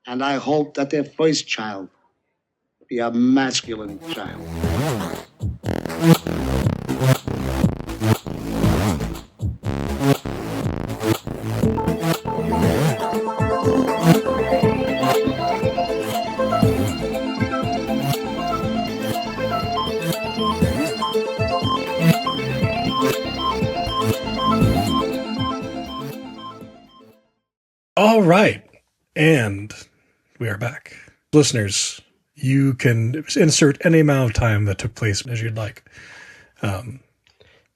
And I hope that their first child be a masculine child. All right. And we are back. Listeners, you can insert any amount of time that took place as you'd like. We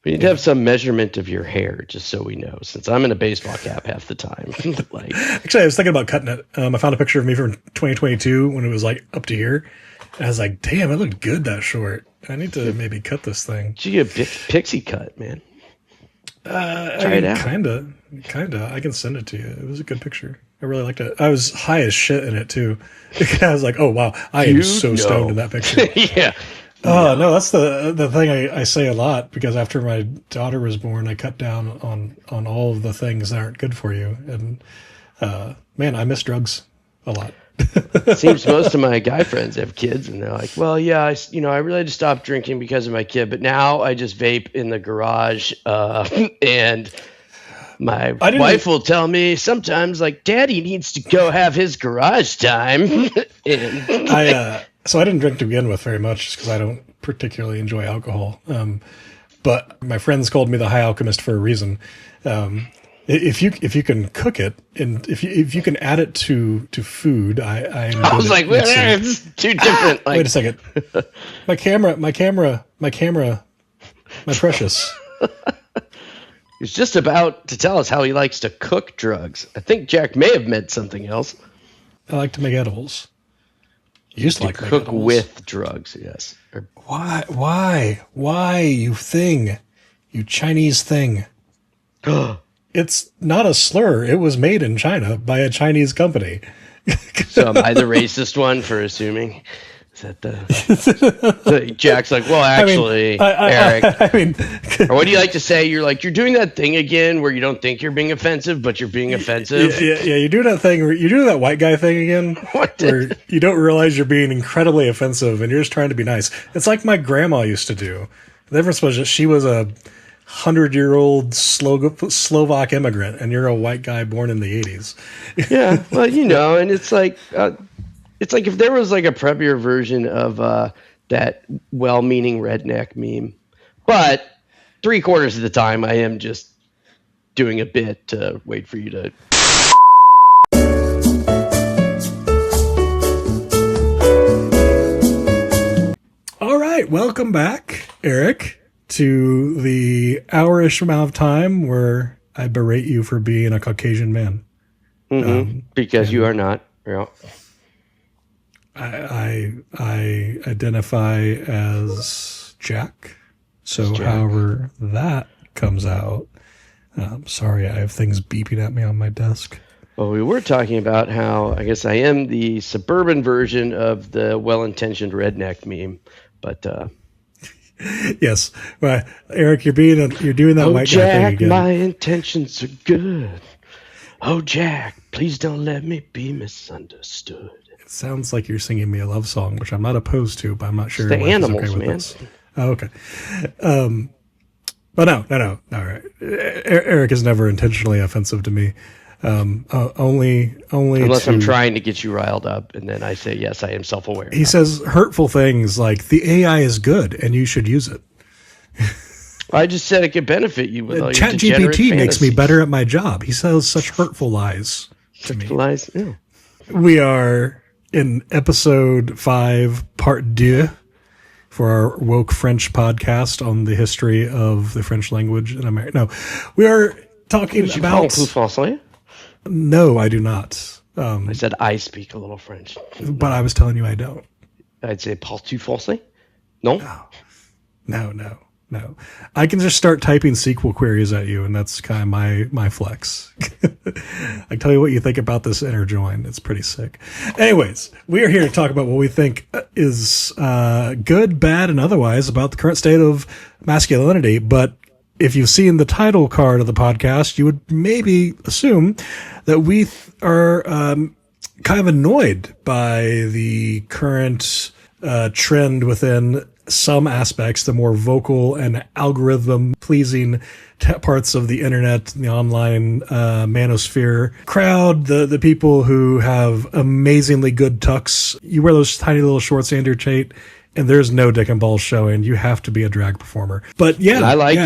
need to have some measurement of your hair, just so we know, since I'm in a baseball cap half the time. Actually, I was thinking about cutting it. I found a picture of me from 2022 when it was like up to here. And I was like, damn, it looked good that short. I need to maybe cut this thing. Did you get a pixie cut, man? Try it out. Kinda. I can send it to you. It was a good picture. I really liked it. I was high as shit in it too. I was like, oh wow, I am so stoned in that picture. Yeah. Oh no, that's the thing I say a lot, because after my daughter was born, I cut down on all of the things that aren't good for you. And man, I miss drugs a lot. Seems most of my guy friends have kids, and they're like, well, yeah, I really just stopped drinking because of my kid, but now I just vape in the garage, and my wife will tell me sometimes, like, Daddy needs to go have his garage time. So I didn't drink to begin with very much, just because I don't particularly enjoy alcohol. But my friends called me the High Alchemist for a reason. If you can cook it, and if you can add it to food, I was like, well, it's too different. Wait a second, my camera, my precious. He's just about to tell us how he likes to cook drugs. I think Jack may have meant something else. I like to make edibles. You used to like cook edibles with drugs, yes. Why, you Chinese thing? It's not a slur. It was made in China by a Chinese company. So am I the racist one for assuming? Is that the Jack's like, well, actually, Eric. Or what do you like to say? You're doing that thing again where you don't think you're being offensive, but you're being offensive. Yeah, you're doing that thing. You're doing that white guy thing again, where you don't realize you're being incredibly offensive and you're just trying to be nice. It's like my grandma used to do. The difference was that she was a 100-year-old Slovak immigrant, and you're a white guy born in the 80s. Yeah, well, and it's like if there was like a preppier version of that well-meaning redneck meme, but 3/4 of the time I am just doing a bit to wait for you to. All right, welcome back, Eric, to the hour-ish amount of time where I berate you for being a Caucasian man. Mm-hmm. Because you are not. Yeah. I identify as Jack. So however that comes out, sorry, I have things beeping at me on my desk. Well, we were talking about how I guess I am the suburban version of the well-intentioned redneck meme, but yes, well, Eric, you're doing that white Jack, guy thing again. My intentions are good. Oh, Jack, please don't let me be misunderstood. It sounds like you're singing me a love song, which I'm not opposed to, but I'm not sure. It's the Animals, okay, man. Oh, okay. But no. All right. Eric is never intentionally offensive to me. Only unless I'm trying to get you riled up, and then I say yes, I am self-aware. He says hurtful things like the AI is good and you should use it. I just said it could benefit you with all your ChatGPT makes me better at my job. He says such hurtful lies to me. Lies, yeah. We are in episode 5, part 2, for our woke French podcast on the history of the French language in America. No, we are talking about. Français? No, I do not. I said I speak a little French, but I was telling you I don't. I'd say parles-tu français? No. No. I can just start typing SQL queries at you, and that's kind of my flex. I tell you what you think about this inner join. It's pretty sick. Anyways, we are here to talk about what we think is good, bad, and otherwise about the current state of masculinity. But if you've seen the title card of the podcast, you would maybe assume that we are kind of annoyed by the current trend within some aspects, the more vocal and algorithm pleasing parts of the internet, the online manosphere crowd, the people who have amazingly good tucks. You wear those tiny little shorts, Andrew Tate, and there's no dick and balls showing. You have to be a drag performer. But yeah, I like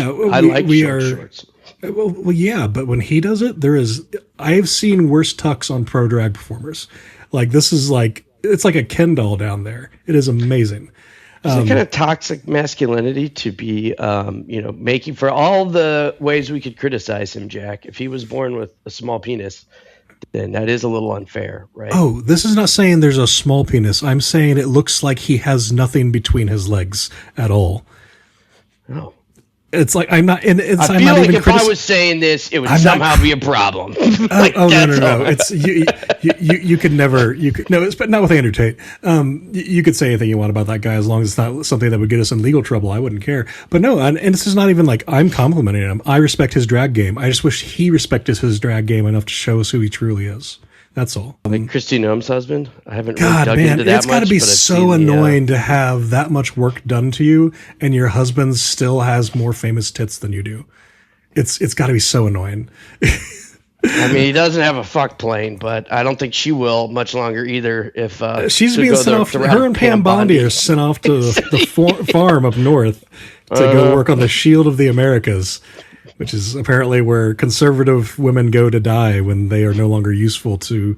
shorts. Well, yeah, but when he does it, I've seen worse tucks on pro drag performers. Like, this is like, it's like a Ken doll down there. It is amazing. Is it kind of toxic masculinity to be, making, for all the ways we could criticize him, Jack, if he was born with a small penis, then that is a little unfair, right? Oh, this is not saying there's a small penis. I'm saying it looks like he has nothing between his legs at all. Oh. It's like, I'm not, and it's, I I'm feel not like even if I was saying this, it would somehow be a problem. No. It's you could never, but not with Andrew Tate. You could say anything you want about that guy as long as it's not something that would get us in legal trouble. I wouldn't care. But no, and this is not even like I'm complimenting him. I respect his drag game. I just wish he respected his drag game enough to show us who he truly is. That's all. Like Christy Noem's husband? I haven't really dug into that it's got to be but I've so seen annoying to have that much work done to you and your husband still has more famous tits than you do. It's got to be so annoying. I mean, he doesn't have a fuck plane, but I don't think she will much longer either. If she's being sent off, her and Pam Bondi are sent off to the farm up north to go work on the Shield of the Americas, which is apparently where conservative women go to die when they are no longer useful to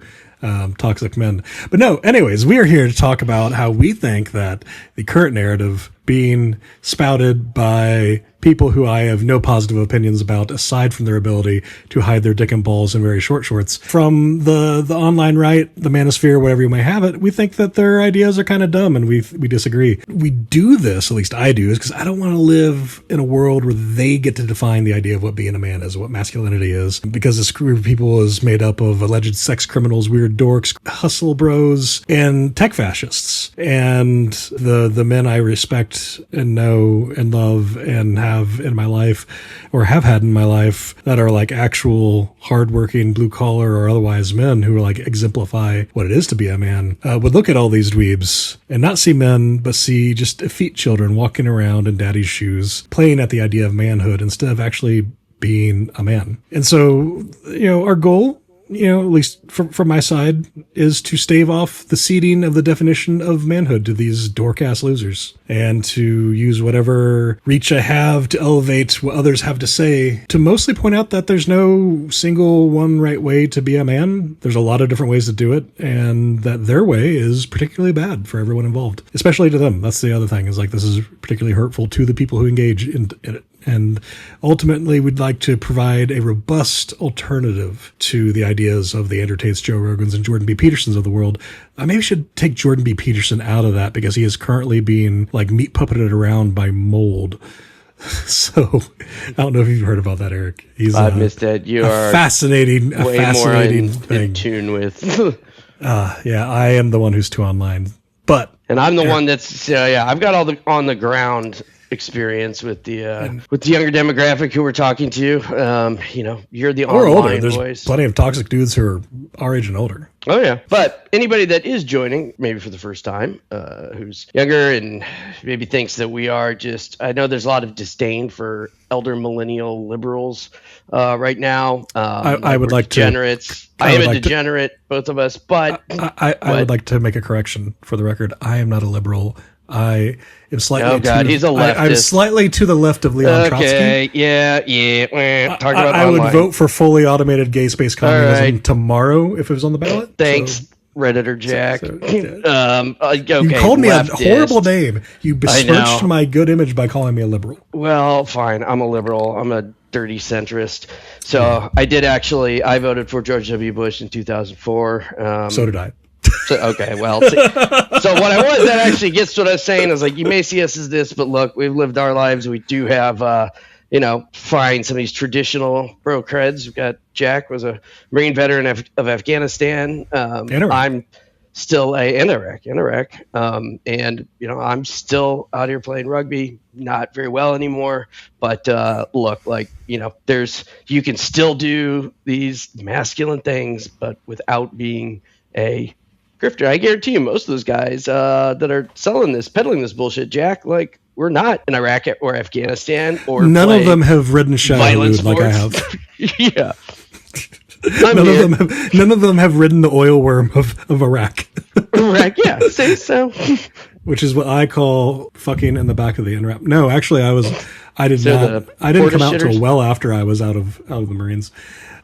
toxic men. But no, anyways, we are here to talk about how we think that the current narrative being spouted by people who I have no positive opinions about, aside from their ability to hide their dick and balls in very short shorts, from the online right, the manosphere, whatever you may have it, we think that their ideas are kind of dumb, and we disagree. We do this, at least I do, is because I don't want to live in a world where they get to define the idea of what being a man is, what masculinity is, because this group of people is made up of alleged sex criminals, weird dorks, hustle bros, and tech fascists. And the men I respect and know and love and have in my life, or have had in my life, that are like actual hardworking blue collar or otherwise men who are like exemplify what it is to be a man, would look at all these dweebs and not see men, but see just effete children walking around in daddy's shoes, playing at the idea of manhood instead of actually being a man. And so, our goal, at least from my side, is to stave off the seeding of the definition of manhood to these dork-ass losers, and to use whatever reach I have to elevate what others have to say, to mostly point out that there's no single one right way to be a man. There's a lot of different ways to do it, and that their way is particularly bad for everyone involved, especially to them. That's the other thing, is like, this is particularly hurtful to the people who engage in it. And ultimately, we'd like to provide a robust alternative to the ideas of the Andrew Tates, Joe Rogans, and Jordan B. Petersons of the world. I maybe should take Jordan B. Peterson out of that, because he is currently being like meat puppeted around by mold. So I don't know if you've heard about that, Erik. I've missed that. You are fascinating thing. In tune with. Yeah, I am the one who's too online, and I'm the one that's I've got all the on the ground experience with the younger demographic who we're talking to. You're the online There's voice. Plenty of toxic dudes who are our age and older. Oh yeah, but anybody that is joining, maybe for the first time, who's younger and maybe thinks that we are just, I know there's a lot of disdain for elder millennial liberals right now. I would like degenerates. I am a degenerate, both of us, but I would like to make a correction for the record. I am not a liberal. I am slightly. Oh God, he's a leftist. I'm slightly to the left of Leon Trotsky. Okay, yeah. Talk about I would vote for fully automated gay space communism tomorrow if it was on the ballot. Thanks, Redditor Jack. Okay, you called me a horrible name. You besmirched my good image by calling me a liberal. Well, fine. I'm a liberal. I'm a dirty centrist. So I did actually. I voted for George W. Bush in 2004. So did I. So, okay, well, so what I was, that actually gets to what I was saying, is like, you may see us as this, but look, we've lived our lives. We do have, find some of these traditional bro creds. We've got Jack was a Marine veteran of Afghanistan. I'm still Erik. And, I'm still out here playing rugby, not very well anymore. But look, like, you can still do these masculine things, but without being a grifter. I guarantee you most of those guys that are peddling this bullshit, Jack, like, we're not in Iraq or Afghanistan or none of them have ridden Shadowwood like I have. Yeah. None of them have ridden the oil worm of Iraq. Iraq, yeah. Say so. Which is what I call fucking in the back of the NRAP. No, actually, I didn't come out till well after I was out of the Marines.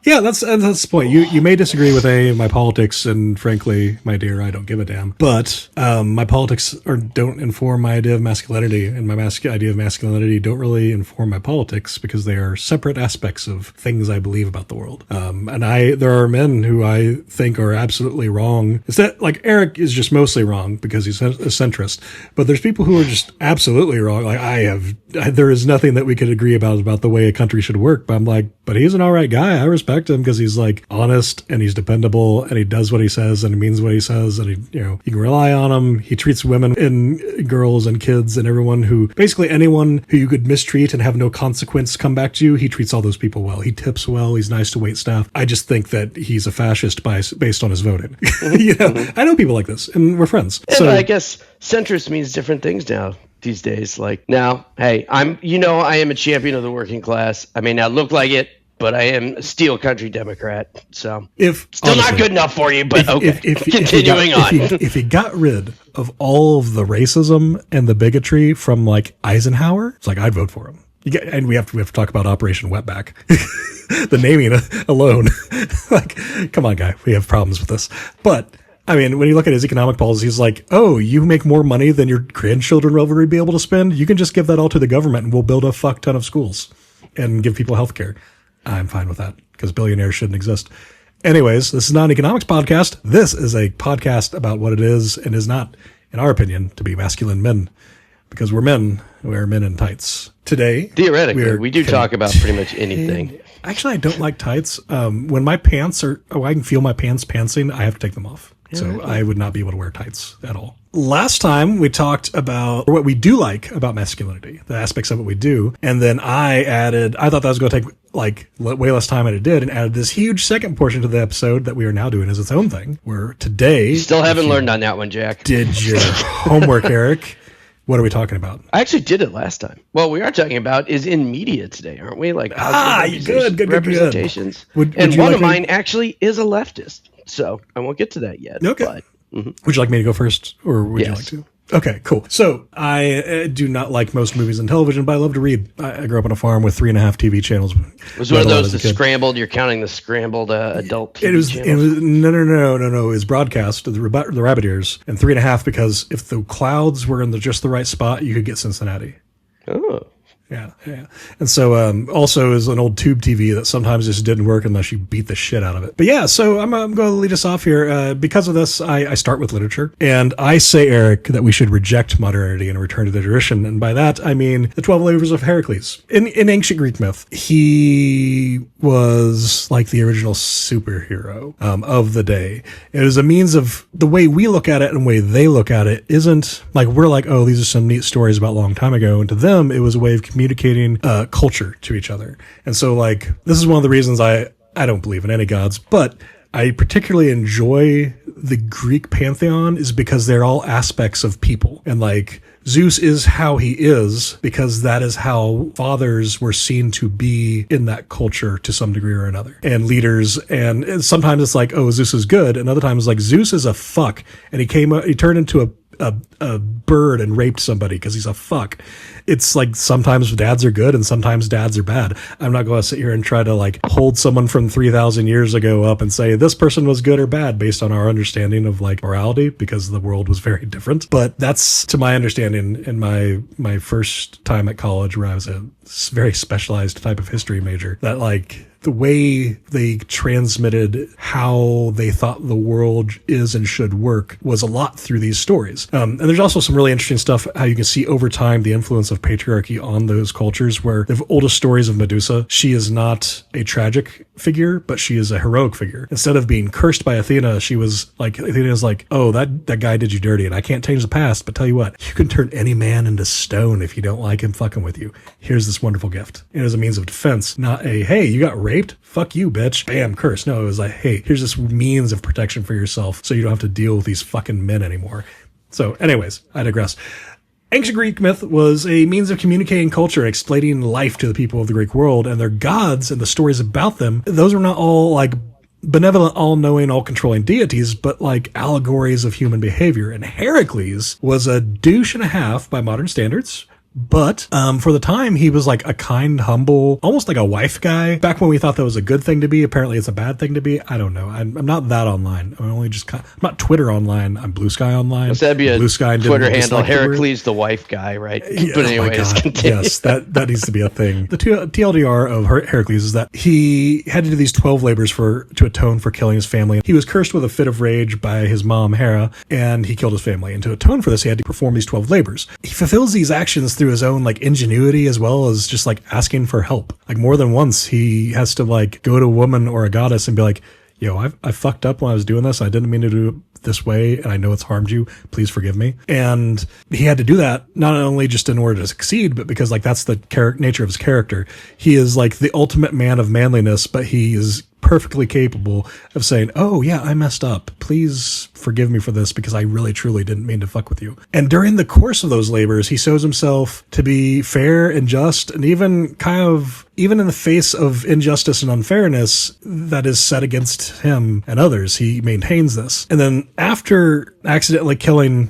Yeah, that's the point. You may disagree with my politics, and frankly, my dear, I don't give a damn. But my politics don't inform my idea of masculinity, and my idea of masculinity don't really inform my politics because they are separate aspects of things I believe about the world. And there are men who I think are absolutely wrong. It's that, like, Erik is just mostly wrong because he's a centrist, but there's people who are just absolutely wrong. Like there is nothing that we could agree about the way a country should work. But I'm like, but he's an all right guy. I respect him because he's like honest and he's dependable and he does what he says and he means what he says, and you can rely on him. He treats women and girls and kids and basically anyone who you could mistreat and have no consequence come back to you. He treats all those people well. He tips well. He's nice to wait staff. I just think that he's a fascist based on his voting. I know people like this and we're friends. And I guess centrist means different things now. These days, like, now, hey, I am a champion of the working class. I may not look like it, but I am a steel country Democrat. So honestly, not good enough for you, but okay. Continuing on. If he got rid of all of the racism and the bigotry from like Eisenhower, it's like I'd vote for him. And we have to talk about Operation Wetback. The naming alone, like, come on, guy, we have problems with this, but. I mean, when you look at his economic policies, he's like, oh, you make more money than your grandchildren will ever be able to spend? You can just give that all to the government and we'll build a fuck ton of schools and give people health care. I'm fine with that because billionaires shouldn't exist. Anyways, this is not an economics podcast. This is a podcast about what it is and is not, in our opinion, to be masculine men. Because we're men. We're men in tights. Today, theoretically, we do talk about pretty much anything. Actually, I don't like tights. When my pants I can feel my pants pantsing, I have to take them off. So I would not be able to wear tights at all. Last time we talked about what we do like about masculinity, the aspects of what we do. And then I thought that was going to take like way less time than it did, and added this huge second portion to the episode that we are now doing as its own thing, where today... You still haven't learned on that one, Jack. Did your homework, Erik. What are we talking about? I actually did it last time. Well, we are talking about is in media today, aren't we? Like good representations. Would and one of mine actually is a leftist. So I won't get to that yet. Okay. But, Would you like me to go first, or would you like to? Okay, cool. So I do not like most movies and television, but I love to read. I grew up on a farm with 3.5 TV channels. It was one of those scrambled. You're counting the scrambled adult TV channels. It was no. It was broadcast, the rabbit ears, and 3.5 because if the clouds were in just the right spot, you could get Cincinnati. Oh. Yeah. And so also is an old tube TV that sometimes just didn't work unless you beat the shit out of it. But yeah, so I'm going to lead us off here. Because of this, I start with literature. And I say, Erik, that we should reject modernity and return to the tradition. And by that, I mean the 12 Labors of Heracles. In ancient Greek myth, he was like the original superhero of the day. It is a means of the way we look at it and the way they look at it isn't like we're like, oh, these are some neat stories about a long time ago. And to them, it was a way of communicating culture to each other. And so like this is one of the reasons I don't believe in any gods, but I particularly enjoy the Greek pantheon is because they're all aspects of people. And like Zeus is how he is because that is how fathers were seen to be in that culture to some degree or another, and leaders. And sometimes it's like, oh, Zeus is good, and other times like Zeus is a fuck, and he turned into a bird and raped somebody because he's a fuck. It's like sometimes dads are good and sometimes dads are bad. I'm not going to sit here and try to like hold someone from 3,000 years ago up and say this person was good or bad based on our understanding of like morality, because the world was very different. But that's to my understanding in my first time at college, where I was a very specialized type of history major, that like the way they transmitted how they thought the world is and should work was a lot through these stories. And there's also some really interesting stuff, how you can see over time the influence of patriarchy on those cultures, where the oldest stories of Medusa, she is not a tragic figure, but she is a heroic figure. Instead of being cursed by Athena, Athena's like, oh, that guy did you dirty, and I can't change the past, but tell you what, you can turn any man into stone if you don't like him fucking with you. Here's this wonderful gift. It is a means of defense, not a, hey, you got raped raped? Fuck you, bitch. Bam, curse. No, it was like, hey, here's this means of protection for yourself so you don't have to deal with these fucking men anymore. So anyways, I digress. Ancient Greek myth was a means of communicating culture and explaining life to the people of the Greek world, and their gods and the stories about them, those were not all like benevolent, all-knowing, all-controlling deities, but like allegories of human behavior. And Heracles was a douche and a half by modern standards. But for the time, he was like a kind, humble, almost like a wife guy. Back when we thought that was a good thing to be, apparently it's a bad thing to be. I don't know. I'm not that online. I'm only just I'm not Twitter online. I'm Blue Sky online. So that'd be Blue a Sky Twitter handle, Heracles the wife guy, right? Yeah, But anyways, continue. Yes, that needs to be a thing. The TLDR of Heracles is that he had to do these 12 labors to atone for killing his family. He was cursed with a fit of rage by his mom, Hera, and he killed his family. And to atone for this, he had to perform these 12 labors. He fulfills these actions through his own like ingenuity as well as just like asking for help. Like more than once, he has to like go to a woman or a goddess and be like, yo, I fucked up when I was doing this. I didn't mean to do it this way, and I know it's harmed you. Please forgive me. And he had to do that not only just in order to succeed, but because like that's the nature of his character. He is like the ultimate man of manliness, but he is perfectly capable of saying, oh yeah, I messed up. Please forgive me for this because I really truly didn't mean to fuck with you. And during the course of those labors, he shows himself to be fair and just, and even in the face of injustice and unfairness that is set against him and others, he maintains this. And then after accidentally killing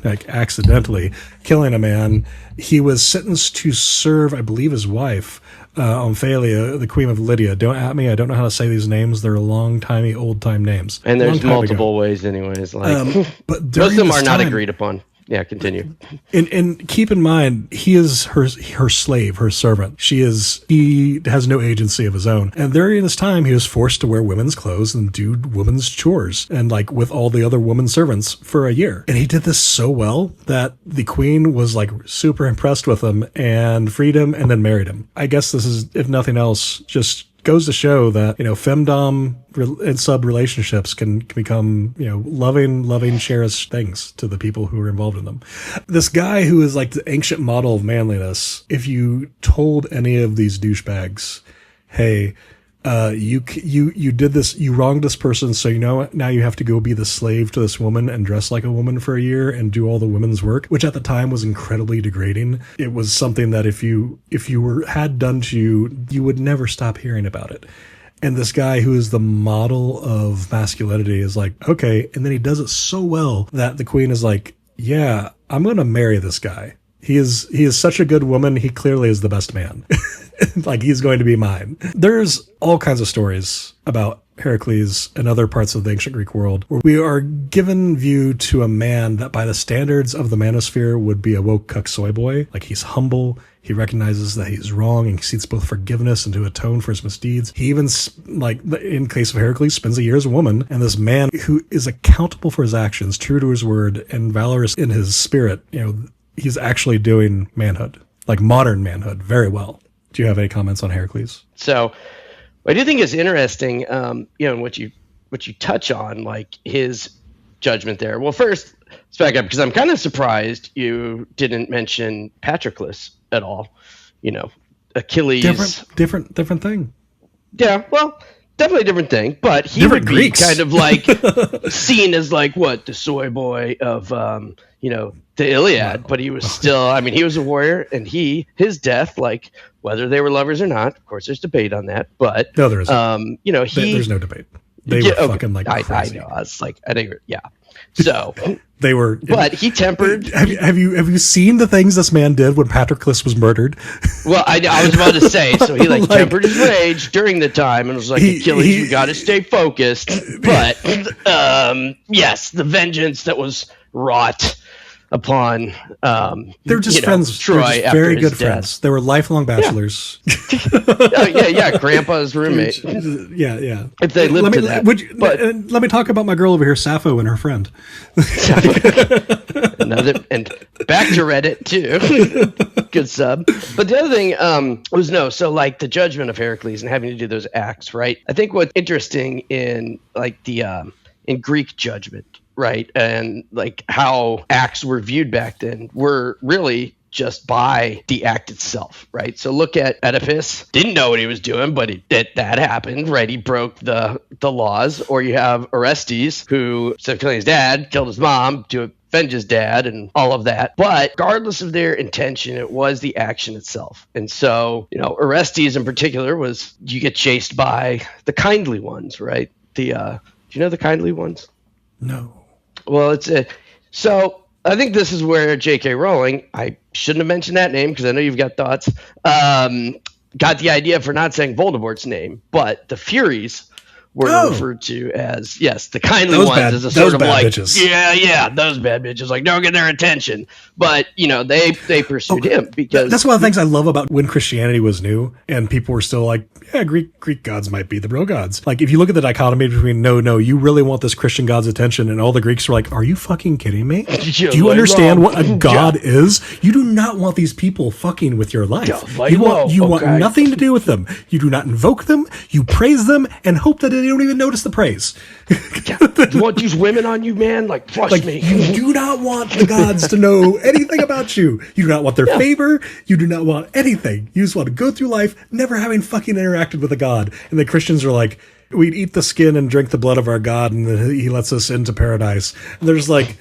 a man, he was sentenced to serve, I believe, his wife, Omphalia, the Queen of Lydia. Don't at me. I don't know how to say these names. They're long-timey, old-time names. And there's multiple ways anyways. Like, but most of them are not agreed upon. Yeah, continue. And keep in mind, he is her slave, her servant. He has no agency of his own. And during this time, he was forced to wear women's clothes and do women's chores, and like with all the other women servants for a year. And he did this so well that the queen was like super impressed with him and freed him and then married him. I guess this is, if nothing else, just goes to show that, femdom and sub relationships can become, loving, cherished things to the people who are involved in them. This guy who is like the ancient model of manliness, if you told any of these douchebags, hey, you did this, you wronged this person, so now you have to go be the slave to this woman and dress like a woman for a year and do all the women's work, which at the time was incredibly degrading. It was something that if you had done to you, you would never stop hearing about it. And this guy who is the model of masculinity is like, okay, and then he does it so well that the queen is like, yeah, I'm going to marry this guy. He is such a good woman. He clearly is the best man. Like, he's going to be mine. There's all kinds of stories about Heracles and other parts of the ancient Greek world where we are given view to a man that by the standards of the manosphere would be a woke cuck soy boy. Like, he's humble. He recognizes that he's wrong and seeks both forgiveness and to atone for his misdeeds. He even, like in case of Heracles, spends a year as a woman. And this man who is accountable for his actions, true to his word, and valorous in his spirit, he's actually doing manhood, like modern manhood, very well. Do you have any comments on Heracles? So what I do think is interesting, what you touch on, like his judgment there. Well, first, let's back up because I'm kind of surprised you didn't mention Patroclus at all. Achilles. Different thing. Yeah, well, definitely a different thing, but he different would be Greeks. kind of like seen as like the soy boy of the Iliad, but he was still, he was a warrior, and his death, like whether they were lovers or not, of course there's debate on that, but no, there isn't. There's no debate. They were fucking like crazy. I know. I was like, yeah. So they were, but he tempered. Have you seen the things this man did when Patroclus was murdered? Well, I was about to say, so he tempered his rage during the time and was like, Achilles, you got to stay focused. But yes, the vengeance that was wrought upon they're just friends. Troy, just very good friends. They were lifelong bachelors. Yeah, grandpa's roommate. Yeah. If they lived to that. Let me talk about my girl over here, Sappho, and her friend. And back to Reddit too. Good sub. But the other thing was so like the judgment of Heracles and having to do those acts, right? I think what's interesting in like the in Greek judgment, right, and like how acts were viewed back then were really just by the act itself, right? So look at Oedipus. Didn't know what he was doing, but that happened, right? He broke the laws. Or you have Orestes, who, instead of killing his dad, killed his mom to avenge his dad and all of that. But regardless of their intention, it was the action itself. And so, Orestes in particular you get chased by the kindly ones, right? Do you know the kindly ones? No. Well, so I think this is where J.K. Rowling, I shouldn't have mentioned that name because I know you've got thoughts, got the idea for not saying Voldemort's name, but the Furies were referred to as, the kindly those ones, as a sort of like, bitches. those bad bitches, like, don't get their attention. But, they pursued him because... That's one of the things I love about when Christianity was new and people were still like, yeah, Greek gods might be the real gods. Like, if you look at the dichotomy between, no, you really want this Christian god's attention, and all the Greeks were like, are you fucking kidding me? Do you understand what a god is? You do not want these people fucking with your life. You want nothing to do with them. You do not invoke them. You praise them and hope that they don't even notice the praise. You want these women on you, man? Like, flush me. You do not want the gods to know anything about you. You do not want their favor. You do not want anything. You just want to go through life never having fucking interacted with a god. And the Christians are like, we'd eat the skin and drink the blood of our god, and then he lets us into paradise. And they're just like,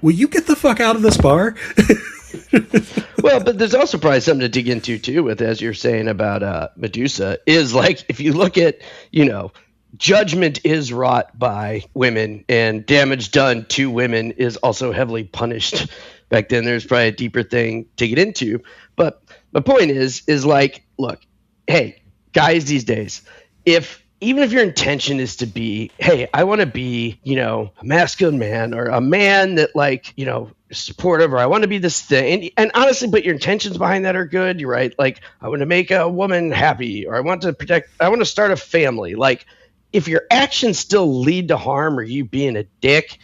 will you get the fuck out of this bar? Well, but there's also probably something to dig into, too, with, as you're saying about Medusa, is like, if you look at, judgment is wrought by women, and damage done to women is also heavily punished. Back then, there's probably a deeper thing to get into. But my point is like, look, hey, guys these days, even if your intention is to be, hey, I want to be, a masculine man, or a man that, like, supportive, or I want to be this thing, and honestly, but your intentions behind that are good, you're right, like, I want to make a woman happy, or I want to start a family. Like, if your actions still lead to harm, or you being a dick,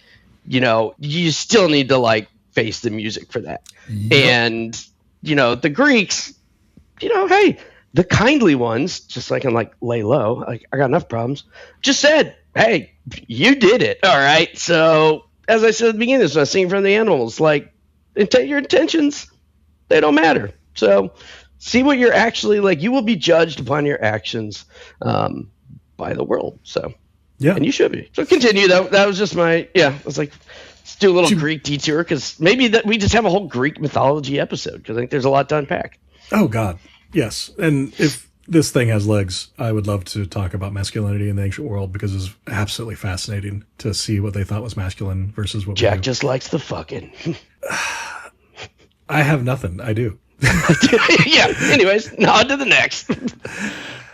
you still need to, like, face the music for that. Yep. And the Greeks, hey, the kindly ones, just so I can, like, lay low, like, I got enough problems, just said, hey, you did it, all right? So, as I said at the beginning, this was singing from the animals, like, your intentions, they don't matter. So, see what you're actually, like, you will be judged upon your actions by the world. So, yeah, and you should be. So, continue, though. That was just I was like, let's do a little Greek detour, because maybe that we just have a whole Greek mythology episode, because I think there's a lot to unpack. Oh, God. Yes. And if this thing has legs, I would love to talk about masculinity in the ancient world, because it's absolutely fascinating to see what they thought was masculine versus what Jack just likes the fucking. I have nothing. I do. Yeah. Anyways, on to the next.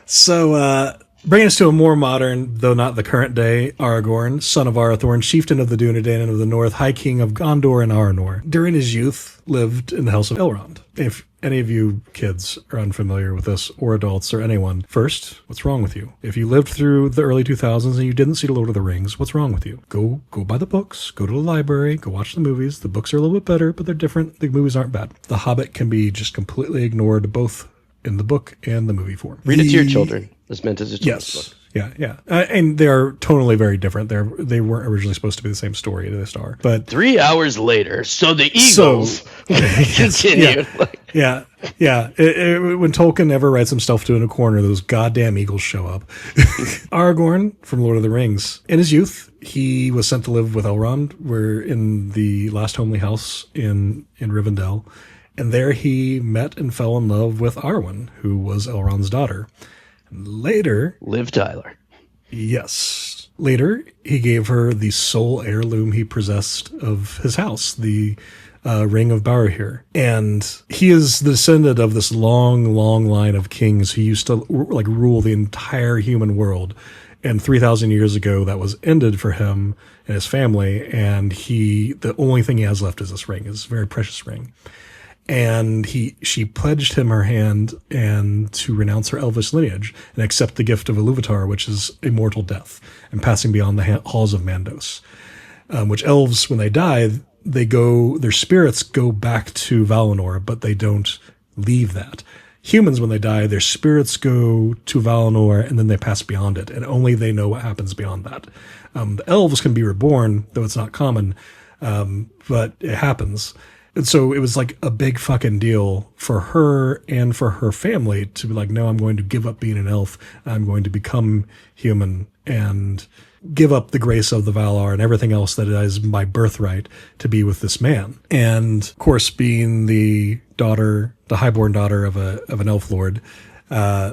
So, bringing us to a more modern, though not the current day, Aragorn, son of Arathorn, chieftain of the Dunedain of the North, High King of Gondor and Aranor. During his youth, lived in the House of Elrond. If any of you kids are unfamiliar with this, or adults, or anyone, first, what's wrong with you? If you lived through the early 2000s and you didn't see The Lord of the Rings, what's wrong with you? Go buy the books, go to the library, go watch the movies. The books are a little bit better, but they're different. The movies aren't bad. The Hobbit can be just completely ignored, both in the book and the movie form. Read it to your children. It's meant as a children's book. Yeah. And they are totally very different. They weren't originally supposed to be the same story to the star. But 3 hours later, so the Eagles continued. Yeah. When Tolkien ever writes himself to in a corner, those goddamn Eagles show up. Aragorn from Lord of the Rings. In his youth, he was sent to live with Elrond, where in the last homely house in Rivendell. And there he met and fell in love with Arwen, who was Elrond's daughter. Later... Liv Tyler. Yes. Later, he gave her the sole heirloom he possessed of his house, the Ring of Barahir. And he is the descendant of this long, long line of kings who used to rule the entire human world. And 3,000 years ago, that was ended for him and his family. And the only thing he has left is this ring, his very precious ring. And she pledged him her hand and to renounce her elvish lineage and accept the gift of Iluvatar, which is immortal death and passing beyond the halls of Mandos. Which elves, when they die, their spirits go back to Valinor, but they don't leave that. Humans, when they die, their spirits go to Valinor and then they pass beyond it, and only they know what happens beyond that. The elves can be reborn, though it's not common, but it happens. And so it was like a big fucking deal for her and for her family to be like, no, I'm going to give up being an elf. I'm going to become human and give up the grace of the Valar and everything else that is my birthright to be with this man. And of course, being the highborn daughter of an elf lord,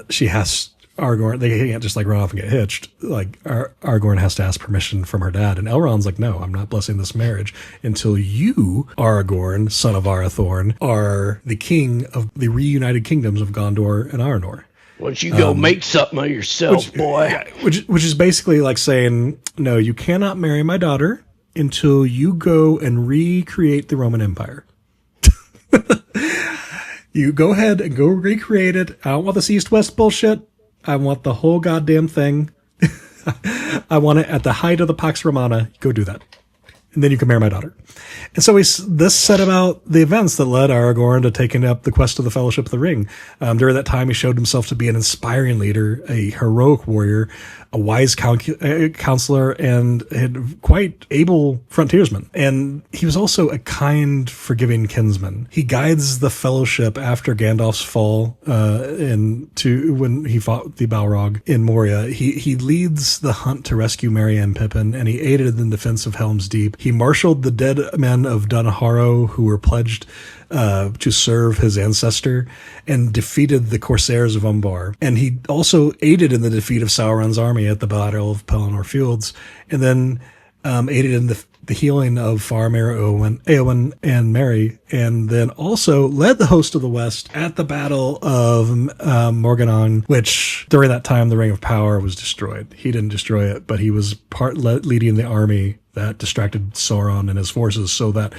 she has Aragorn. They can't just like run off and get hitched. Like Aragorn has to ask permission from her dad, and Elrond's like, no, I'm not blessing this marriage until you, Aragorn, son of Arathorn, are the king of the reunited kingdoms of Gondor and Arnor. Why don't you go make something of yourself, boy? Which is basically like saying, no, you cannot marry my daughter until you go and recreate the Roman Empire. You go ahead and go recreate it. I don't want this East-West bullshit. I want the whole goddamn thing. I want it at the height of the Pax Romana. Go do that. And then you can marry my daughter. And so this set about the events that led Aragorn to taking up the quest of the Fellowship of the Ring. During that time, he showed himself to be an inspiring leader, a heroic warrior, a wise counselor, and quite able frontiersman. And he was also a kind, forgiving kinsman. He guides the Fellowship after Gandalf's fall when he fought the Balrog in Moria. He leads the hunt to rescue Merry and Pippin, and he aided in defense of Helm's Deep. He marshaled the dead men of Dunharrow who were pledged to serve his ancestor, and defeated the Corsairs of Umbar. And he also aided in the defeat of Sauron's army at the Battle of Pelennor Fields, and then aided in the healing of Faramir, Eowyn, and Merry, and then also led the host of the West at the Battle of Morgannon, which during that time the Ring of Power was destroyed. He didn't destroy it, but he was leading the army that distracted Sauron and his forces so that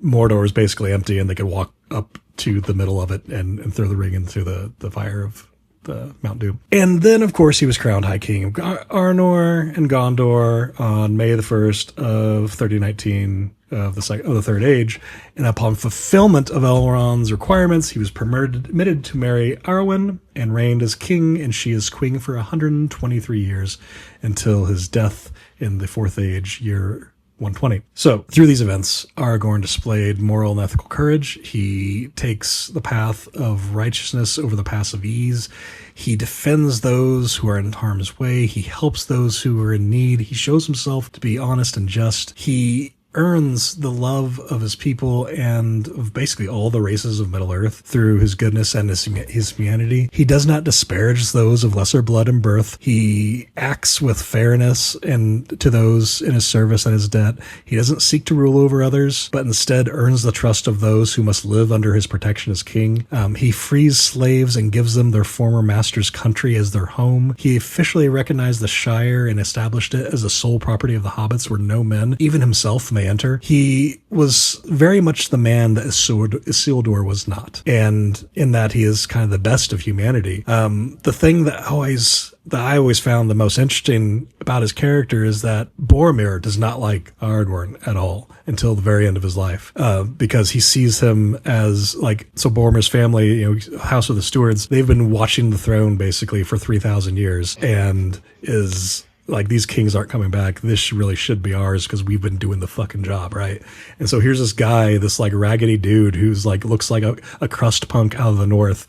Mordor was basically empty and they could walk up to the middle of it and throw the ring into the fire of the Mount Doom. And then, of course, he was crowned High King of Arnor and Gondor on May the 1st of 3019 of the Third Age. And upon fulfillment of Elrond's requirements, he was permitted to marry Arwen and reigned as king, and she is queen for 123 years until his death in the Fourth Age, year 120. So through these events, Aragorn displayed moral and ethical courage. He takes the path of righteousness over the path of ease. He defends those who are in harm's way. He helps those who are in need. He shows himself to be honest and just. He earns the love of his people and of basically all the races of Middle-earth through his goodness and his humanity. He does not disparage those of lesser blood and birth. He acts with fairness and to those in his service and his debt. He doesn't seek to rule over others, but instead earns the trust of those who must live under his protection as king. He frees slaves and gives them their former master's country as their home. He officially recognized the Shire and established it as the sole property of the hobbits where no men, even himself, may enter. He was very much the man that Isildur was not. And in that he is kind of the best of humanity. The thing that I always found the most interesting about his character is that Boromir does not like Aragorn at all until the very end of his life, because he sees him as so Boromir's family, House of the Stewards, they've been watching the throne basically for 3,000 years and is like, these kings aren't coming back. This really should be ours because we've been doing the fucking job, right? And so here's this guy, this raggedy dude who's looks like a crust punk out of the north,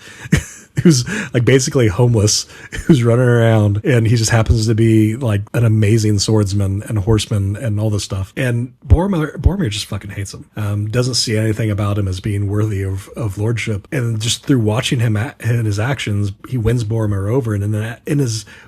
who's basically homeless, who's running around, and he just happens to be an amazing swordsman and horseman and all this stuff. And Boromir just fucking hates him. Doesn't see anything about him as being worthy of lordship. And just through watching him and his actions, he wins Boromir over. And then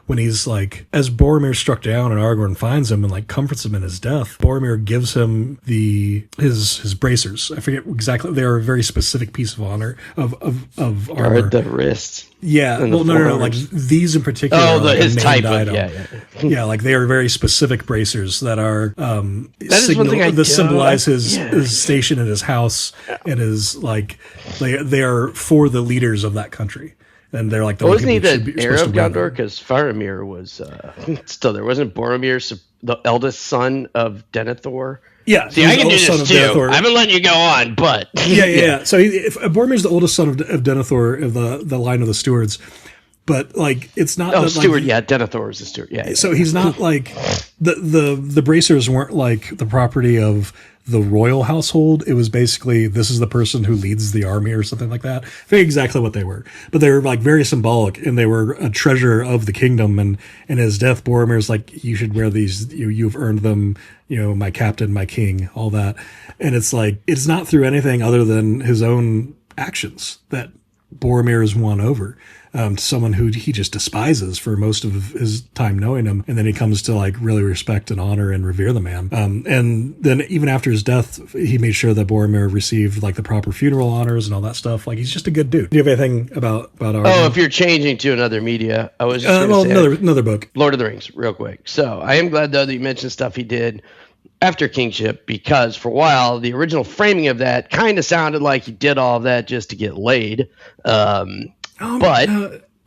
when he's as Boromir struck down and Aragorn finds him and comforts him in his death, Boromir gives him his bracers. I forget exactly. They are a very specific piece of honor of armor. Guard the wrists. Yeah, well, no. These in particular. Oh, his type item. Yeah. They are very specific bracers that are symbolize his station in his house, and his they are for the leaders of that country. And they're wasn't he the heir of Gondor? Because Faramir was still there. Wasn't Boromir the eldest son of Denethor? Yeah. See, I can do this too. Denethor. I've been letting you go on, but yeah. So Boromir's the oldest son of Denethor of the line of the Stewards. but like it's not. Oh, that, Stewart, like, yeah, Denethor is the Stewart. Yeah. So he's not like the bracers weren't like the property of the royal household. It was basically, this is the person who leads the army or something like that. Very exactly what they were, but they were like very symbolic, and they were a treasure of the kingdom. And his death, Boromir's like, you should wear these. You've earned them. My captain, my king, all that. And it's like, it's not through anything other than his own actions that Boromir is won over. To someone who he just despises for most of his time knowing him. And then he comes to like really respect and honor and revere the man. And then even after his death, he made sure that Boromir received like the proper funeral honors and all that stuff. Like, he's just a good dude. Do you have anything about our? Oh, if you're changing to another media, I was just going to say another book, Lord of the Rings, real quick. So I am glad though that you mentioned stuff he did after Kingship, because for a while the original framing of that kind of sounded like he did all of that just to get laid. But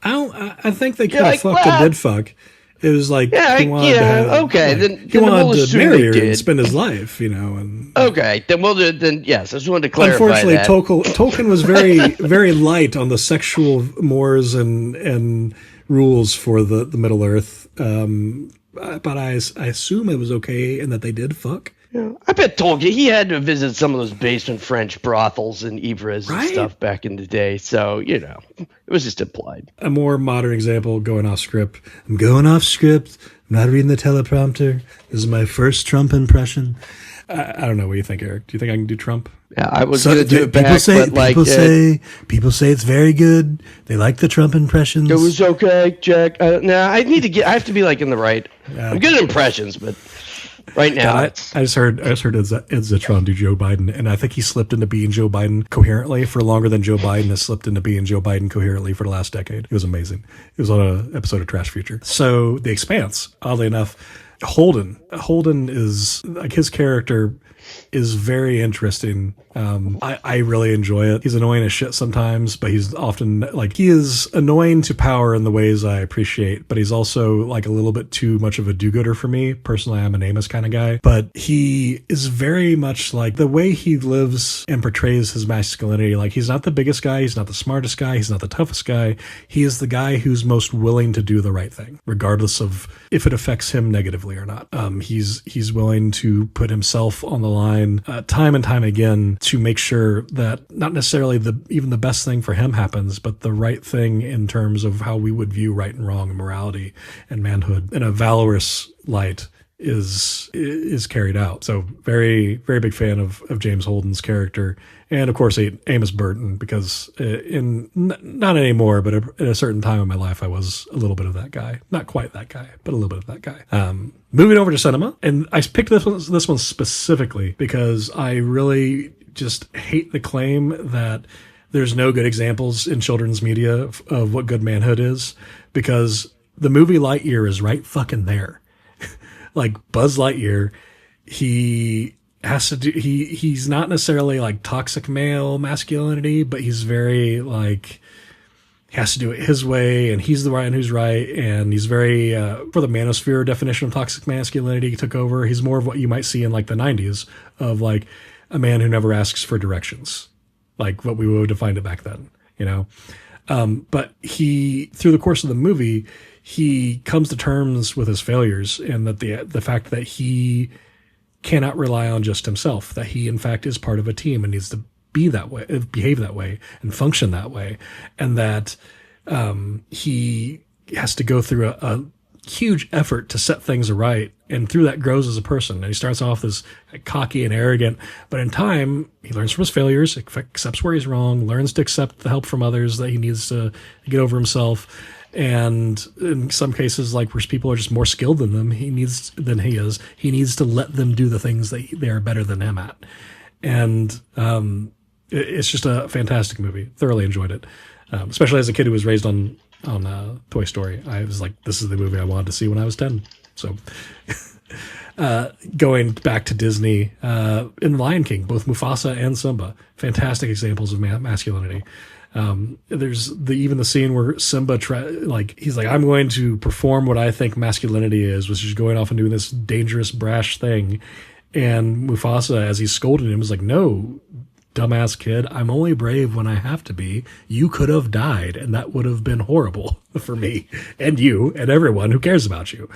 I think they kind of fucked and did fuck. It was like he wanted to have, okay. like, then he wanted we'll to marry her and spend his life, And okay, then we'll do. Then yes, I just wanted to clarify. Unfortunately, that. Tolkien was very very light on the sexual mores and rules for the Middle Earth. But I assume it was okay and that they did fuck. Yeah. I bet Tolkien, he had to visit some of those basement French brothels and Yvres and stuff back in the day. So, it was just implied. A more modern example, going off script. I'm going off script. I'm not reading the teleprompter. This is my first Trump impression. I don't know. What do you think, Eric? Do you think I can do Trump? Yeah, I was going to do it back, people say it's very good. They like the Trump impressions. It was okay, Jack. I have to be like in the right. I'm good at impressions, but right now, I just heard Ed Zitron do Joe Biden, and I think he slipped into being Joe Biden coherently for longer than Joe Biden has slipped into being Joe Biden coherently for the last decade. It was amazing. It was on an episode of Trash Future. So The Expanse, oddly enough, Holden is like, his character is very interesting. I really enjoy it. He's annoying as shit sometimes, but he's often like, he is annoying to power in the ways I appreciate, but he's also like a little bit too much of a do-gooder for me. Personally, I'm an Amos kind of guy, but he is very much like the way he lives and portrays his masculinity. Like, he's not the biggest guy. He's not the smartest guy. He's not the toughest guy. He is the guy who's most willing to do the right thing, regardless of if it affects him negatively or not. He's willing to put himself on the line time and time again to make sure that not necessarily even the best thing for him happens, but the right thing in terms of how we would view right and wrong and morality and manhood in a valorous light is carried out. So very, very big fan of James Holden's character. And of course, Amos Burton, because not anymore, but at a certain time in my life, I was a little bit of that guy. Not quite that guy, but a little bit of that guy. Moving over to cinema, and I picked this one specifically because I really just hate the claim that there's no good examples in children's media of what good manhood is, because the movie Lightyear is right fucking there. Like Buzz Lightyear, he has to do, he's not necessarily like toxic male masculinity, but he's very like, he has to do it his way, and he's the one who's right, and he's very for the manosphere definition of toxic masculinity he took over. He's more of what you might see in like the 90s of like a man who never asks for directions, like what we would have defined it back then, but he, through the course of the movie, he comes to terms with his failures, and that the fact that he cannot rely on just himself, that he in fact is part of a team and needs to be that way, behave that way, and function that way, and that he has to go through a huge effort to set things right, and through that grows as a person. And he starts off as cocky and arrogant, but in time he learns from his failures, accepts where he's wrong, learns to accept the help from others that he needs to get over himself. And in some cases, like where people are just more skilled than he is, he needs to let them do the things that they are better than him at. And it's just a fantastic movie. Thoroughly enjoyed it, especially as a kid who was raised on Toy Story. I was like, this is the movie I wanted to see when I was 10. So going back to Disney, in Lion King, both Mufasa and Simba, fantastic examples of masculinity. There's even the scene where Simba he's like, I'm going to perform what I think masculinity is, which is going off and doing this dangerous, brash thing. And Mufasa, as he's scolding him, is like, no, dumbass kid. I'm only brave when I have to be. You could have died, and that would have been horrible for me and you and everyone who cares about you.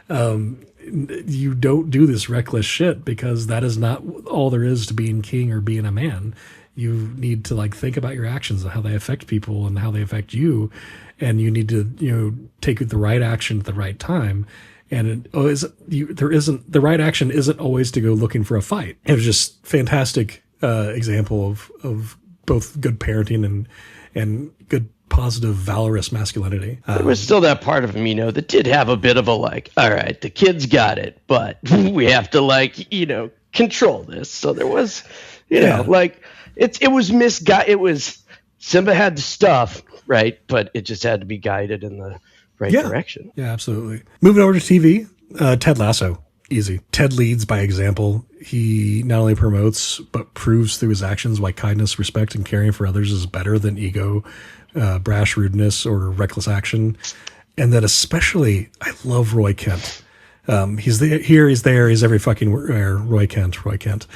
You don't do this reckless shit because that is not all there is to being king or being a man. You need to like think about your actions and how they affect people and how they affect you. And you need to, take the right action at the right time. And the right action isn't always to go looking for a fight. It was just fantastic example of both good parenting and good positive, valorous masculinity. There was still that part of him, that did have a bit of a like, all right, the kids got it, but we have to control this. So there was, it was misguided. It was Simba had the stuff, right? But it just had to be guided in the right direction. Yeah, absolutely. Moving over to TV, Ted Lasso. Easy. Ted leads by example. He not only promotes, but proves through his actions why kindness, respect, and caring for others is better than ego, brash rudeness, or reckless action. And that especially, I love Roy Kent. He's here, he's there, he's every fucking where. Roy Kent.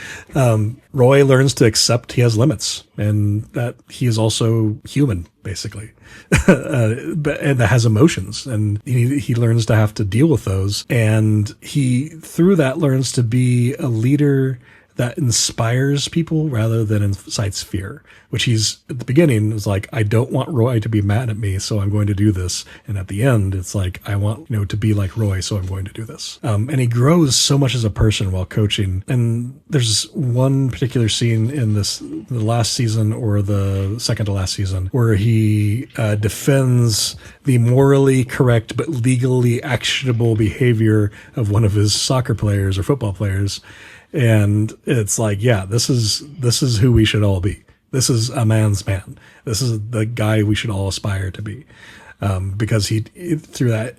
Roy learns to accept he has limits and that he is also human, basically, and that has emotions, and he learns to have to deal with those. And he, through that, learns to be a leader that inspires people rather than incites fear, which he's at the beginning is like, I don't want Roy to be mad at me, so I'm going to do this. And at the end, it's like, I want, to be like Roy, so I'm going to do this. And he grows so much as a person while coaching. And there's one particular scene in the last season or the second to last season where he defends the morally correct but legally actionable behavior of one of his soccer players or football players. And it's like, yeah, this is who we should all be. This is a man's man. This is the guy we should all aspire to be. Because through that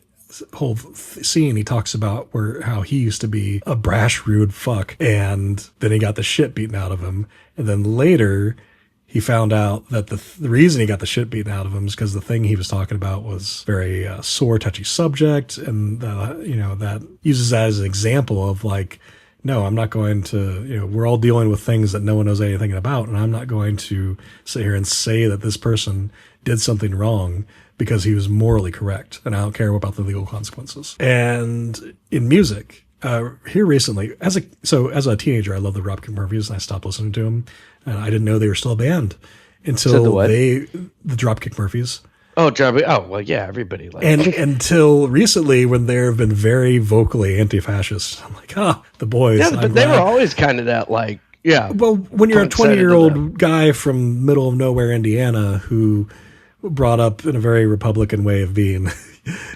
whole scene, he talks about how he used to be a brash, rude fuck. And then he got the shit beaten out of him. And then later he found out that the reason he got the shit beaten out of him is because the thing he was talking about was very sore, touchy subject. And, that uses that as an example of like, no, I'm not going to, we're all dealing with things that no one knows anything about. And I'm not going to sit here and say that this person did something wrong because he was morally correct. And I don't care about the legal consequences. And in music, here recently, as a teenager, I loved the Dropkick Murphys and I stopped listening to them. And I didn't know they were still a band until the Dropkick Murphys. Oh, well, yeah, everybody likes and until recently, when there have been very vocally anti-fascist, I'm like, the boys. Yeah, but they were always kind of that, like, yeah. Well, when you're a 20-year-old guy from middle of nowhere, Indiana, who brought up in a very Republican way of being.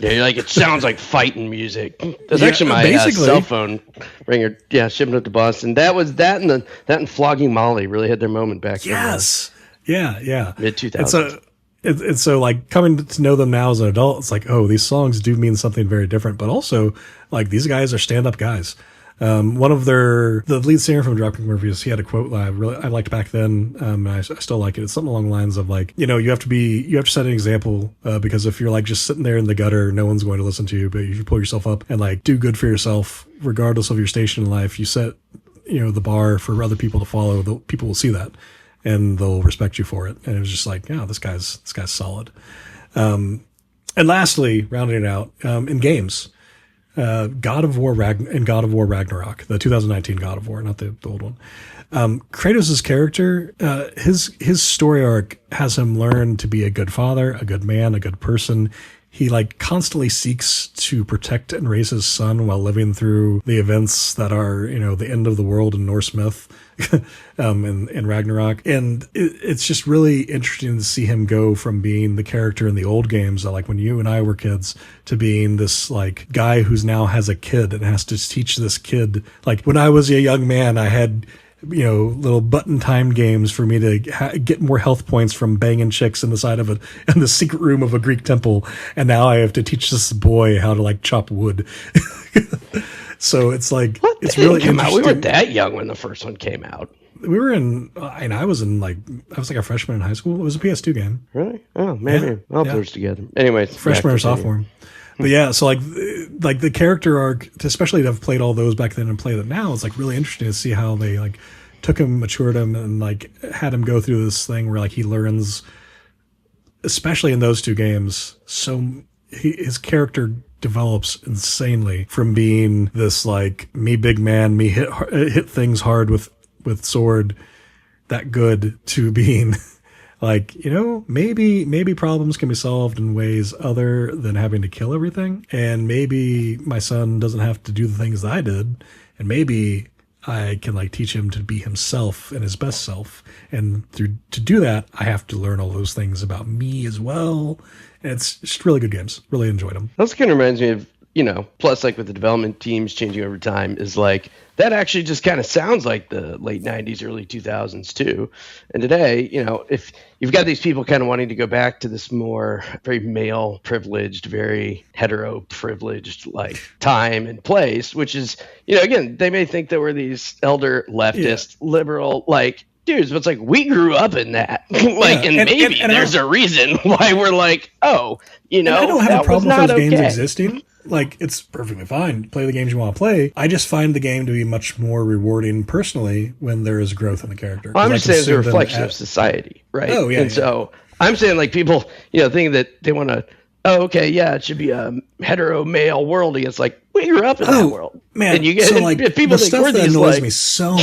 Yeah, you're like, it sounds like fighting music. That's actually my cell phone ringer. Yeah, shipping it to Boston. That was that and Flogging Molly really had their moment back. Yes. Yeah. Mid 2000s. And so, like, coming to know them now as an adult, it's like, oh, these songs do mean something very different. But also, like, these guys are stand-up guys. One of the lead singer from Dropkick Murphys, he had a quote that I liked back then, and I still like it. It's something along the lines of like, you have to set an example, because if you're like just sitting there in the gutter, no one's going to listen to you. But if you pull yourself up and like do good for yourself, regardless of your station in life, you set, the bar for other people to follow. People will see that. And they'll respect you for it. And it was just like, yeah, this guy's solid. And lastly, rounding it out, in games, God of War Ragnarok, the 2019 God of War, not the old one. Kratos' character, his story arc has him learn to be a good father, a good man, a good person. He like constantly seeks to protect and raise his son while living through the events that are, the end of the world in Norse myth, in Ragnarok. And it's just really interesting to see him go from being the character in the old games that like when you and I were kids to being this like guy who's now has a kid and has to teach this kid. Like when I was a young man, I had, little button time games for me to get more health points from banging chicks in the secret room of a Greek temple. And now I have to teach this boy how to like chop wood. So it's like, it's really interesting. We weren't that young when the first one came out. We were and I was like a freshman in high school. It was a PS2 game. Really? Oh, maybe. I'll put those together. Anyways. Freshman or sophomore. But yeah, so like the character arc, especially to have played all those back then and play them now, it's like really interesting to see how they like took him, matured him, and like had him go through this thing where like he learns, especially in those two games, his character develops insanely from being this like me big man, me hit things hard with sword, that good, to being like, maybe problems can be solved in ways other than having to kill everything. And maybe my son doesn't have to do the things that I did. And maybe I can like teach him to be himself and his best self. And to do that, I have to learn all those things about me as well. And it's just really good games. Really enjoyed them. That kind of reminds me of, plus like with the development teams changing over time, is like that actually just kind of sounds like the late 90s, early 2000s too. And today, if you've got these people kind of wanting to go back to this more very male privileged, very hetero privileged like time and place, which is, again, they may think that we're these elder leftist liberal like dudes, but it's like we grew up in that. Maybe there's a reason why we're like, I don't have a problem with those games existing. Like, it's perfectly fine. Play the games you want to play. I just find the game to be much more rewarding personally when there is growth in the character. Well, I'm just saying it's a reflection of society, right? Oh, yeah. So I'm saying like people, think that they want to, it should be a hetero male world. It's like, we grew up in that world. Man, and you get, so like people the stuff that annoys me so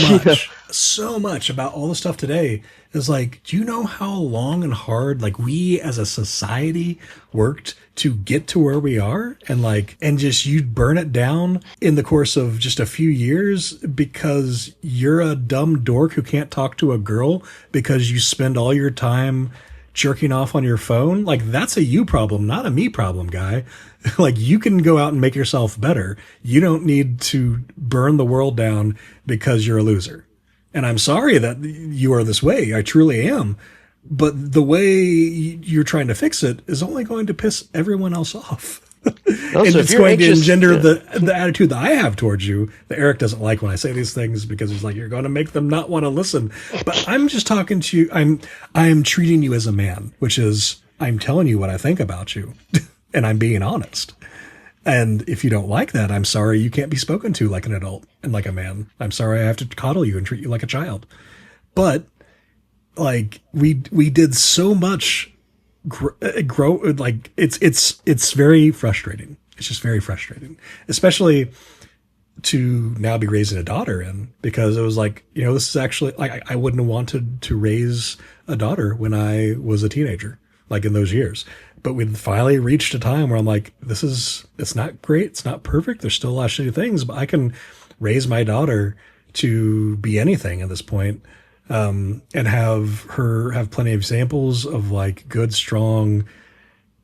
much about all the stuff today is like, do you know how long and hard like we as a society worked to get to where we are, and just you burn it down in the course of just a few years because you're a dumb dork who can't talk to a girl because you spend all your time jerking off on your phone? Like, that's a you problem, not a me problem, guy. Like, you can go out and make yourself better. You don't need to burn the world down because you're a loser. And I'm sorry that you are this way. I truly am. But the way you're trying to fix it is only going to piss everyone else off. And it's going to engender the attitude that I have towards you, that Erik doesn't like when I say these things, because he's like, you're going to make them not want to listen. But I'm just talking to you. I'm treating you as a man, which is I'm telling you what I think about you and I'm being honest. And if you don't like that, I'm sorry you can't be spoken to like an adult and like a man. I'm sorry I have to coddle you and treat you like a child. But like we did so much grow, like it's very frustrating. It's just very frustrating, especially to now be raising a daughter in, because it was like, this is actually like, I wouldn't have wanted to raise a daughter when I was a teenager, like in those years. But we'd finally reached a time where I'm like, it's not great. It's not perfect. There's still a lot of shitty things, but I can raise my daughter to be anything at this point. And have plenty of examples of like good, strong,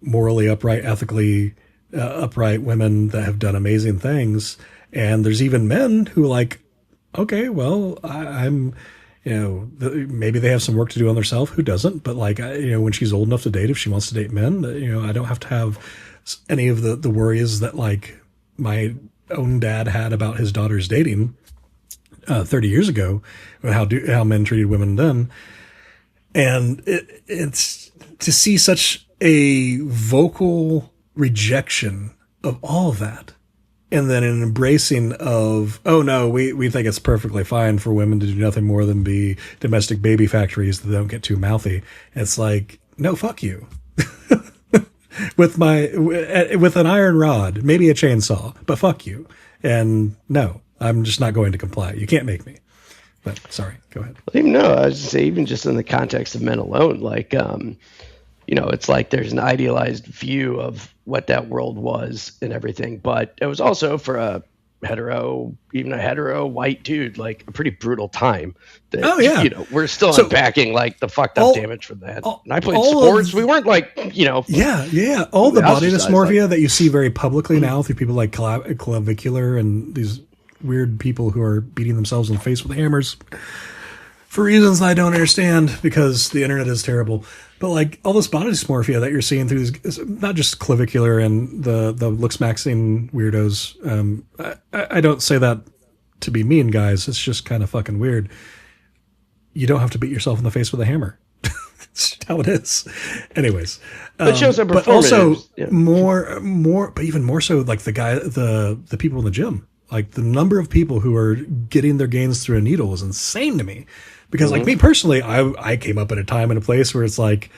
morally upright, ethically upright women that have done amazing things. And there's even men who like, okay, well, I'm, maybe they have some work to do on themselves. Who doesn't? But like, when she's old enough to date, if she wants to date men, I don't have to have any of the worries that like my own dad had about his daughter's dating 30 years ago, how men treated women then. And it's to see such a vocal rejection of all of that. And then an embracing of, oh no, we think it's perfectly fine for women to do nothing more than be domestic baby factories that don't get too mouthy. It's like, no, fuck you. with an iron rod, maybe a chainsaw, but fuck you. And no, I'm just not going to comply. You can't make me. But sorry, go ahead. No, I was just saying, even just in the context of men alone, like, it's like there's an idealized view of what that world was and everything. But it was also for a hetero white dude, like a pretty brutal time. That, we're still unpacking like the fucked up damage from that. And I played sports. We weren't like, Yeah. All the body dysmorphia that you see very publicly now through people like Clavicular and these weird people who are beating themselves in the face with hammers for reasons I don't understand, because the internet is terrible. But like all this body dysmorphia that you're seeing through these, not just Clavicular and the looks maxing weirdos. I don't say that to be mean, guys. It's just kind of fucking weird. You don't have to beat yourself in the face with a hammer. That's how it is. Anyways, but shows up. But also more, but even more so, like the people in the gym. Like the number of people who are getting their gains through a needle is insane to me. Because like me personally, I came up at a time and a place where it's like,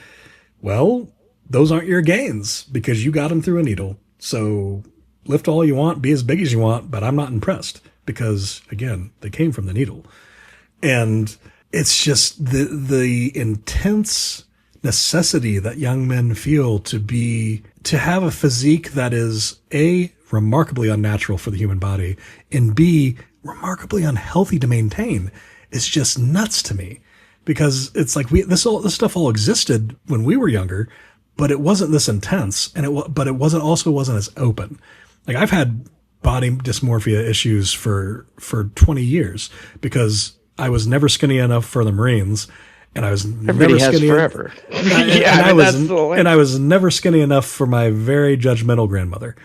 well, those aren't your gains because you got them through a needle. So lift all you want, be as big as you want, but I'm not impressed because again, they came from the needle. And it's just the intense necessity that young men feel to have a physique that is A, remarkably unnatural for the human body, and B, remarkably unhealthy to maintain. It's just nuts to me because it's like this stuff all existed when we were younger, but it wasn't this intense, but it wasn't as open. Like I've had body dysmorphia issues for 20 years because I was never skinny enough for the Marines, and I was never skinny forever. and I was never skinny enough for my very judgmental grandmother,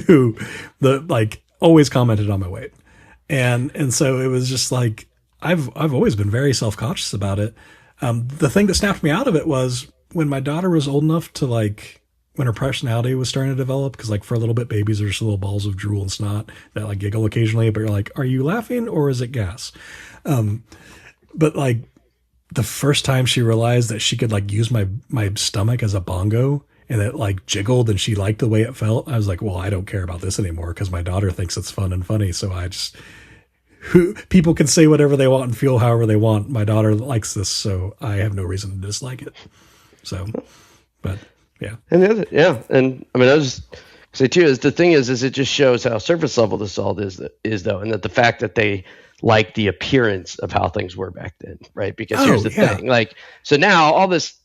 who always commented on my weight, and so it was just like I've always been very self-conscious about it. The thing that snapped me out of it was when my daughter was old enough to when her personality was starting to develop, because like for a little bit, babies are just little balls of drool and snot that like giggle occasionally, but you're like, are you laughing or is it gas? But like the first time she realized that she could like use my stomach as a bongo and it like jiggled and she liked the way it felt, I was like, well, I don't care about this anymore because my daughter thinks it's fun and funny. So people can say whatever they want and feel however they want. My daughter likes this, so I have no reason to dislike it. So, but yeah. And the other, and I mean, I was say too is the thing is it just shows how surface level this all is though, and that the fact that they like the appearance of how things were back then, right? Because here's the thing, like, so now all this,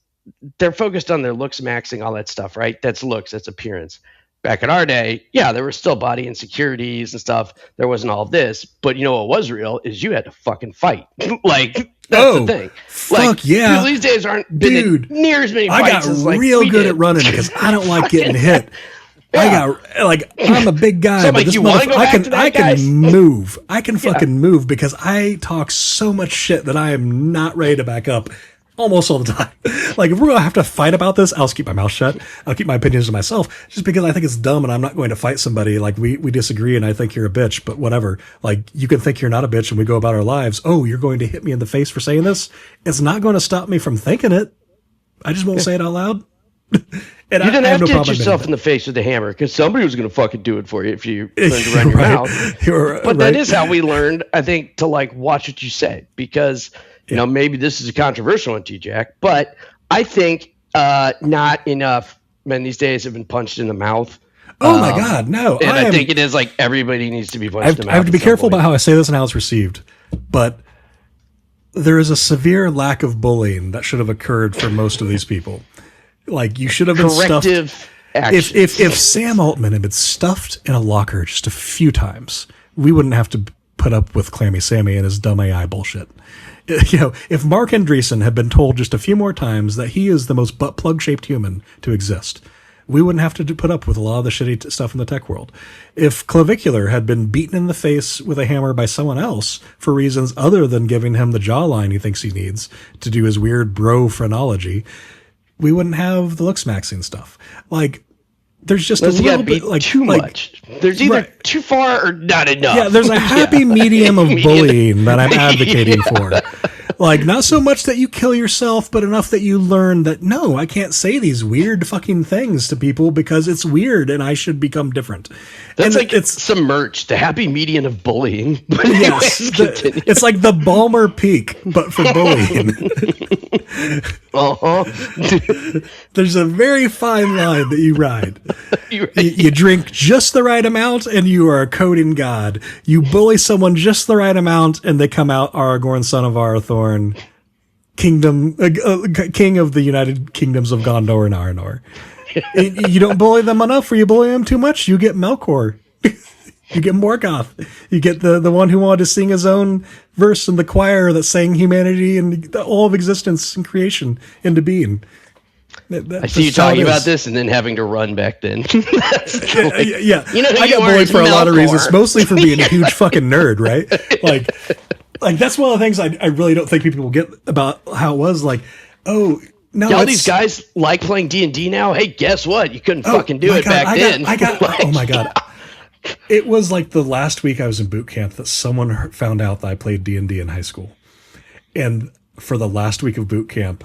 they're focused on their looks, maxing, all that stuff, right? That's looks, that's appearance. Back in our day, there were still body insecurities and stuff. There wasn't all of this, but you know what was real is you had to fucking fight. Like that's the thing. Fuck yeah! People these days aren't been near as many fights. I got real good at running because I don't like getting hit. Yeah. I'm a big guy, but this I can move. I can fucking move because I talk so much shit that I am not ready to back up almost all the time. Like if we're going to have to fight about this, I'll just keep my mouth shut. I'll keep my opinions to myself just because I think it's dumb and I'm not going to fight somebody. Like we disagree and I think you're a bitch, but whatever. Like you can think you're not a bitch and we go about our lives. Oh, you're going to hit me in the face for saying this? It's not going to stop me from thinking it. I just won't say it out loud. And you didn't have no to hit yourself in the face with a hammer because somebody was going to fucking do it for you if you learned to run your mouth. But that is how we learned, I think, to like watch what you say because, you know, maybe this is a controversial one to you, Jack, but I think not enough men these days have been punched in the mouth. Oh my God, no. And I think it is like everybody needs to be punched in the mouth. I have to be careful about how I say this and how it's received, but there is a severe lack of bullying that should have occurred for most of these people. Like you should have been corrective stuffed. Action. If Sam Altman had been stuffed in a locker just a few times, we wouldn't have to put up with Clammy Sammy and his dumb AI bullshit. You know, if Mark Andreessen had been told just a few more times that he is the most butt plug shaped human to exist, we wouldn't have to put up with a lot of the shitty stuff in the tech world. If Clavicular had been beaten in the face with a hammer by someone else for reasons other than giving him the jawline he thinks he needs to do his weird bro phrenology, we wouldn't have the looks maxing stuff. Like, there's just a little bit like too much. There's either too far or not enough. Yeah, there's a happy medium of bullying that I'm advocating for. Like, not so much that you kill yourself, but enough that you learn that, no, I can't say these weird fucking things to people because it's weird and I should become different. That's and like it's some merch, the happy median of bullying. But yes, it's like the Balmer Peak, but for bullying. There's a very fine line that you ride. You drink just the right amount and you are a coding god. You bully someone just the right amount and they come out Aragorn, son of Arathorn, king of the United Kingdoms of Gondor and Arnor. You don't bully them enough or you bully them too much, you get Melkor. You get Morgoth. You get the one who wanted to sing his own verse in the choir that sang humanity and all of existence and creation into being. I see you talking about this and then having to run back then. Yeah. You know I got bullied for a lot of reasons, mostly for being a huge fucking nerd, right? Like that's one of the things I really don't think people will get about how it was. Like, oh, no, all these guys like playing D&D now. Hey, guess what? You couldn't fucking do it back then. oh my God. It was like the last week I was in boot camp that someone found out that I played D&D in high school. And for the last week of boot camp,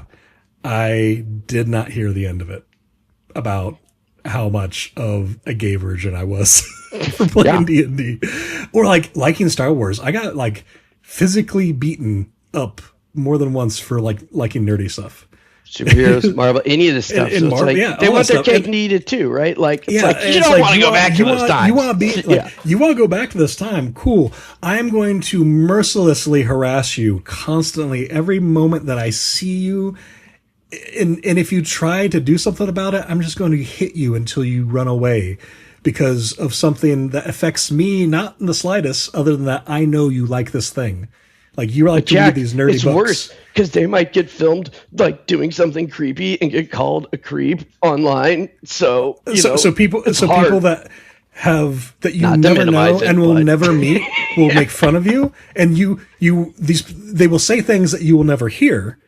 I did not hear the end of it about how much of a gay virgin I was for playing D&D. Or like liking Star Wars. I got like physically beaten up more than once for like liking nerdy stuff. Superheroes, Marvel, any of this stuff. In so Marvel, it's like, they want their cake and eat it too, right? Like, it's like you don't want to go back to those times. You want to be like, you want to go back to this time. Cool. I am going to mercilessly harass you constantly every moment that I see you. And if you try to do something about it, I'm just going to hit you until you run away because of something that affects me, not in the slightest, other than that I know you like this thing. Like you like to read these nerdy it's books. Worse because they might get filmed like doing something creepy and get called a creep online. So people that have that you Not to never know minimize it, and will but- never meet will make fun of you, and they will say things that you will never hear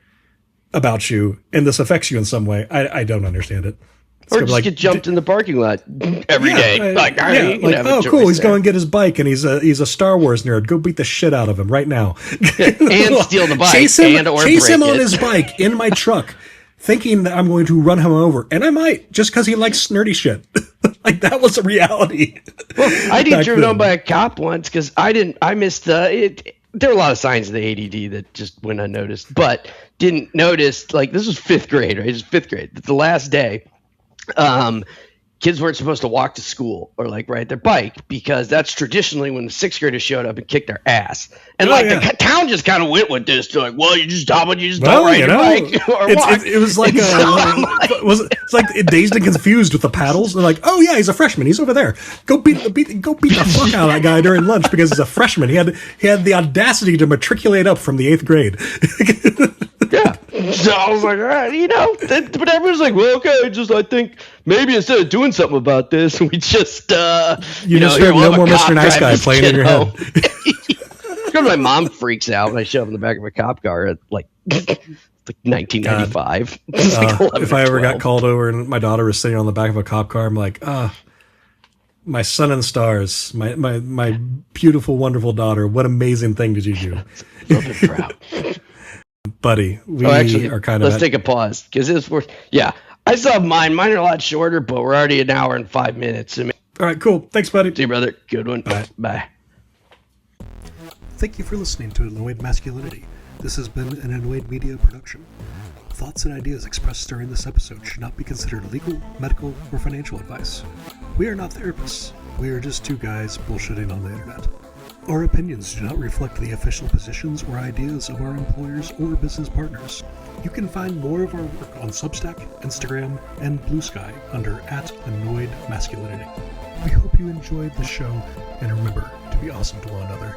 about you, and this affects you in some way. I don't understand it. It's Or gonna be just get jumped in the parking lot every day. Oh, cool. He's going to get his bike, and he's a Star Wars nerd. Go beat the shit out of him right now. And steal the bike. Chase him break on it. his bike in my truck, thinking that I'm going to run him over. And I might, just because he likes nerdy shit. Like, that was a reality. Well, I did driven on by a cop once because I missed there were a lot of signs of the ADD that just went unnoticed, but didn't notice, like, this was fifth grade, right? It was fifth grade. The last day. Kids weren't supposed to walk to school or like ride their bike because that's traditionally when the sixth graders showed up and kicked their ass. And the town just kind of went with this to like, well, you just don't ride your bike or walk. It was like it's like Dazed and Confused with the paddles. They're like, oh yeah, he's a freshman. He's over there. Go beat the fuck out of that guy during lunch because he's a freshman. He had the audacity to matriculate up from the 8th grade. Yeah. So I was like, all right, but everyone's like, well, okay, just I think maybe instead of doing something about this, we just you just heard No More Mr. Nice Guy playing in your head. Because my mom freaks out when I show up in the back of a cop car at like 1995. If I ever got called over and my daughter was sitting on the back of a cop car, I'm like, my sun and stars, my beautiful, wonderful daughter. What amazing thing did you do? Proud. Buddy, we are kind of. Let's take a pause because it's worth. Yeah, I saw mine. Mine are a lot shorter, but we're already an hour and 5 minutes. All right, cool. Thanks, buddy. See you, brother. Good one. Bye. Thank you for listening to Annoyed Masculinity. This has been an Annoyed Media production. Thoughts and ideas expressed during this episode should not be considered legal, medical, or financial advice. We are not therapists. We are just two guys bullshitting on the internet. Our opinions do not reflect the official positions or ideas of our employers or business partners. You can find more of our work on Substack, Instagram, and Blue Sky under @AnnoyedMasculinity. We hope you enjoyed the show, and remember to be awesome to one another.